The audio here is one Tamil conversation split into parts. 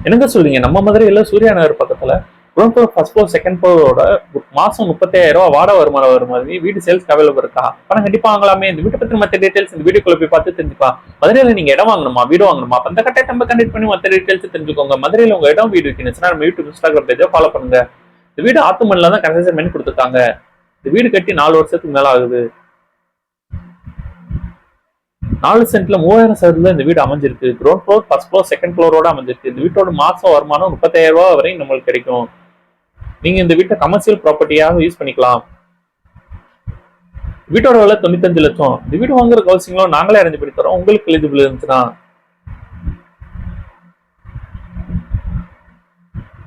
என்னங்க சொல்றீங்க? நம்ம மதுரையில சூர்யா நகர் பக்கத்துல ground floor, first floor, second ஃப்ளோரோட மாசம் 35,000 வாடகை வருமானம் வரும் மாதிரி வீடு சேல்ஸ் அவைலபிள் இருக்கா? பணம் கண்டிப்பா வாங்கலாமே. இந்த வீட்டை பத்தி மற்ற டீடைல்ஸ் இந்த வீடியோக்குள்ள போய் பார்த்து தெரிஞ்சுக்கலாம். மதுரையில நீங்க இடம் வாங்கணுமா, வீடு வாங்கணுமா, அப்ப அந்த கட்டாயத்தை நம்ம கண்டக்ட் பண்ணி மற்ற டீடைல்ஸ் தெரிஞ்சுக்கோங்க. மதுரையில உங்க இடம் வீடு இருக்குன்னு நம்ம யூடியூப் இன்ஸ்டாகிராம் பேஜை ஃபாலோ பண்ணுங்க. இந்த வீடு ஆத்துமன்ல தான் கன்ஸ்ட்ரக்ஷன் பண்ணி கொடுத்துருக்காங்க. இந்த வீடு கட்டி 4 வருஷத்துக்கு மேல ஆகுது. 4 சென்ட்ல 3000 சதுரத்துல இந்த வீடு அமைஞ்சிருக்கு. Ground floor, first floor, second ஃப்ளோரோட அமைஞ்சிருக்கு. இந்த வீட்டோட மாசம் வருமானம் 35,000 வரை நம்மளுக்கு கிடைக்கும். நீங்க இந்த வீட்டை கமர்ஷியல் ப்ராப்பர்ட்டியாக யூஸ் பண்ணிக்கலாம். வீட்டோட விலை 95 லட்சம். இந்த வீடு வாங்குற ஹவுசிங்களோ நாங்களே அரேஞ்ச் பண்ணி தரோம். உங்களுக்கு எலிஜிபிள் இருந்துச்சுன்னா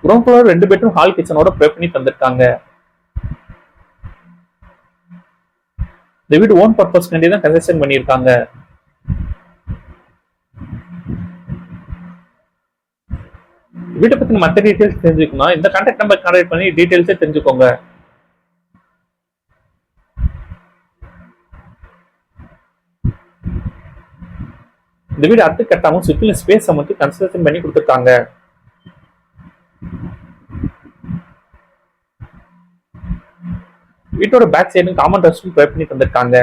கிரவுண்ட் ஃப்ளோர் 2 பெட்ரூம் ஹால் கிச்சனோட ப்ரிப்பேர் பண்ணி தந்திருக்காங்க. இந்த வீடு ஓன் பர்பஸ் வேண்டி தான் கன்ஸ்ட்ரக்ஷன் பண்ணியிருக்காங்க. வீட்டை பத்தி மற்ற டீடைல்ஸ் தெரிஞ்சுக்கணும். இந்த கான்டாக்ட் நம்பர் கான்டாக்ட் பண்ணி டீடைல்ஸே தெரிஞ்சுக்கோங்க. இந்த வீடு அத்து கட்டாம சுற்றிலும் ஸ்பேஸ் மட்டும் கன்ஸ்ட்ரக்ஷன் பண்ணி கொடுத்துருக்காங்க. வீட்டோட back side common rest room prepare பண்ணி தந்திருக்காங்க.